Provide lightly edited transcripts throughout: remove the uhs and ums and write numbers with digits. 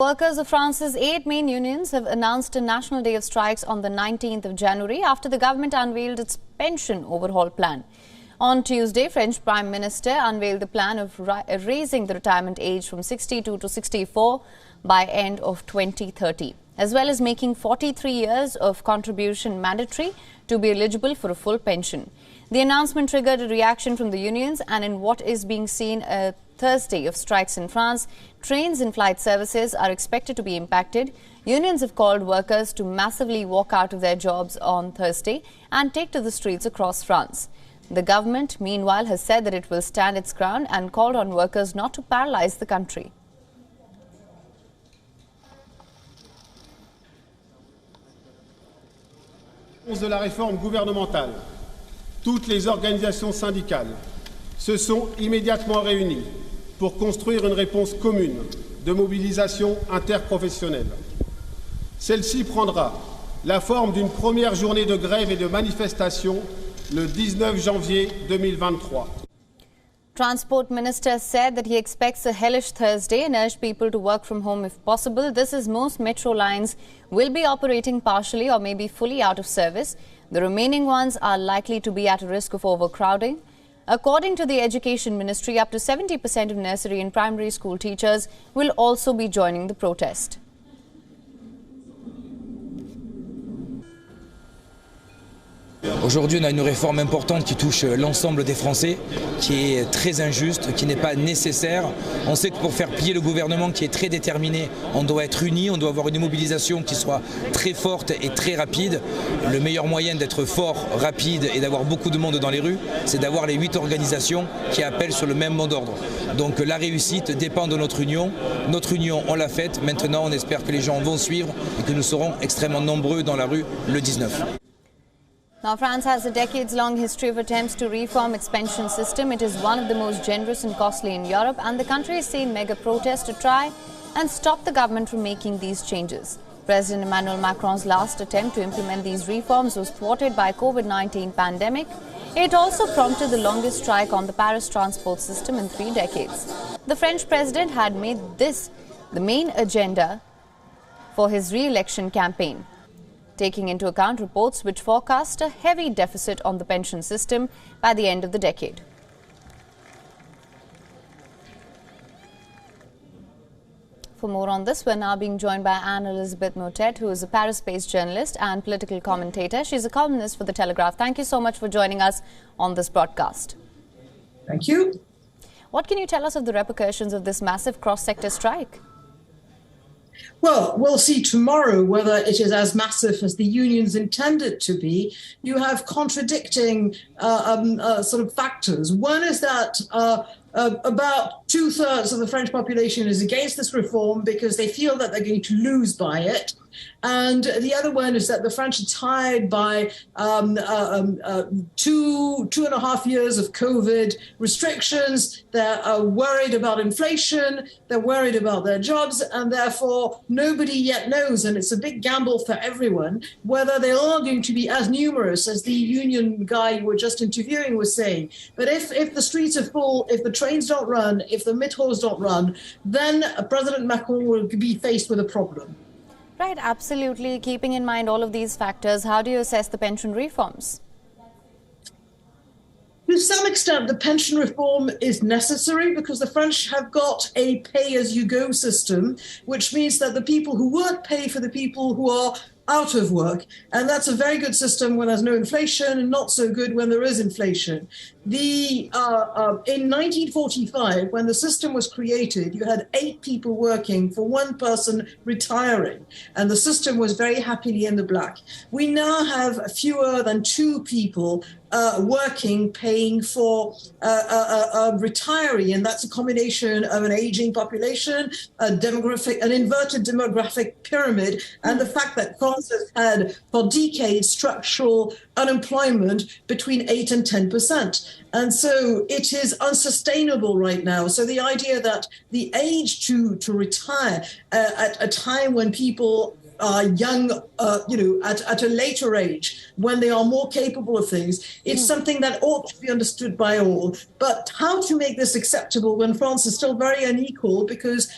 Workers of France's 8 main unions have announced a national day of strikes on the 19th of January after the government unveiled its pension overhaul plan. On Tuesday, French Prime Minister unveiled the plan of raising the retirement age from 62 to 64 by end of 2030, as well as making 43 years of contribution mandatory to be eligible for a full pension. The announcement triggered a reaction from the unions, and in what is being seen a Thursday of strikes in France, trains and flight services are expected to be impacted. Unions have called workers to massively walk out of their jobs on Thursday and take to the streets across France. The government, meanwhile, has said that it will stand its ground and called on workers not to paralyze the country. De la réforme gouvernementale, toutes les organisations syndicales se sont immédiatement réunies pour construire une réponse commune de mobilisation interprofessionnelle. Celle-ci prendra la forme d'une première journée de grève et de manifestation le 19 janvier 2023. Transport Minister said that he expects a hellish Thursday and urged people to work from home if possible. This is most metro lines will be operating partially or maybe fully out of service. The remaining ones are likely to be at a risk of overcrowding. According to the Education Ministry, up to 70% of nursery and primary school teachers will also be joining the protest. Aujourd'hui, on a une réforme importante qui touche l'ensemble des Français, qui est très injuste, qui n'est pas nécessaire. On sait que pour faire plier le gouvernement qui est très déterminé, on doit être unis, on doit avoir une mobilisation qui soit très forte et très rapide. Le meilleur moyen d'être fort, rapide et d'avoir beaucoup de monde dans les rues, c'est d'avoir les 8 organisations qui appellent sur le même mot d'ordre. Donc la réussite dépend de notre union. Notre union, on l'a faite. Maintenant, on espère que les gens vont suivre et que nous serons extrêmement nombreux dans la rue le 19. Now, France has a decades-long history of attempts to reform its pension system. It is one of the most generous and costly in Europe, and the country has seen mega protests to try and stop the government from making these changes. President Emmanuel Macron's last attempt to implement these reforms was thwarted by COVID-19 pandemic. It also prompted the longest strike on the Paris transport system in 3 decades. The French president had made this the main agenda for his re-election campaign, taking into account reports which forecast a heavy deficit on the pension system by the end of the decade. For more on this, we're now being joined by Anne-Elisabeth Motet, who is a Paris-based journalist and political commentator. She's a columnist for The Telegraph. Thank you so much for joining us on this broadcast. Thank you. What can you tell us of the repercussions of this massive cross-sector strike? Well, we'll see tomorrow whether it is as massive as the unions intend it to be. You have contradicting sort of factors. One is that about 2/3 of the French population is against this reform because they feel that they're going to lose by it. And the other one is that the French are tired by 2.5 years of COVID restrictions. They're worried about inflation. They're worried about their jobs. And therefore, nobody yet knows, and it's a big gamble for everyone, whether they are going to be as numerous as the union guy you were just interviewing was saying. But if the streets are full, if the trains don't run, if the metros don't run, then President Macron will be faced with a problem. Right, absolutely. Keeping in mind all of these factors, how do you assess the pension reforms? To some extent, the pension reform is necessary because the French have got a pay-as-you-go system, which means that the people who work pay for the people who are out of work. And that's a very good system when there's no inflation and not so good when there is inflation. In 1945, when the system was created, you had 8 people working for 1 person retiring, and the system was very happily in the black. We now have fewer than 2 people working, paying for a retiree, and that's a combination of an aging population, an inverted demographic pyramid, and the fact that France has had for decades structural unemployment between 8 and 10%. And so it is unsustainable right now. So the idea that the age to retire at a time when people young, at a later age, when they are more capable of things. It's something that ought to be understood by all. But how to make this acceptable when France is still very unequal, because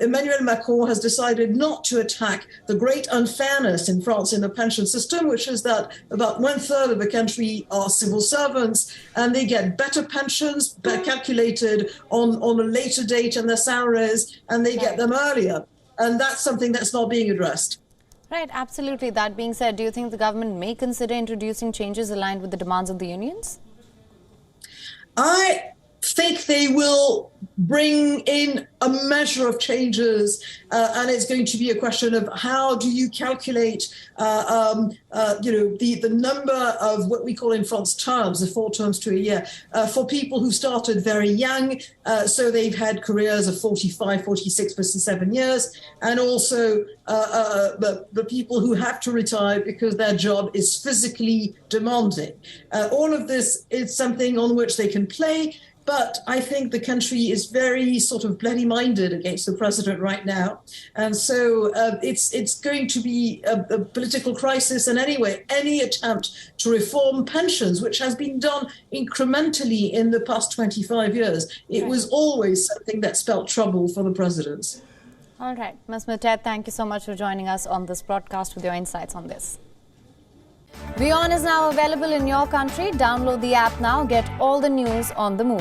Emmanuel Macron has decided not to attack the great unfairness in France in the pension system, which is that about 1/3 of the country are civil servants and they get better pensions, calculated on a later date and their salaries, and they get them earlier. And that's something that's not being addressed. Right, absolutely. That being said, do you think the government may consider introducing changes aligned with the demands of the unions? I think they will bring in a measure of changes, and it's going to be a question of how do you calculate, the number of what we call in France terms, the 4 terms to a year, for people who started very young, so they've had careers of 45, 46, 57 years, and also the people who have to retire because their job is physically demanding. All of this is something on which they can play. But I think the country is very sort of bloody-minded against the president right now. And so it's going to be a political crisis. And anyway, any attempt to reform pensions, which has been done incrementally in the past 25 years, it was always something that spelled trouble for the presidents. All right. Ms. Mutet, thank you so much for joining us on this broadcast with your insights on this. WION is now available in your country. Download the app now. Get all the news on the move.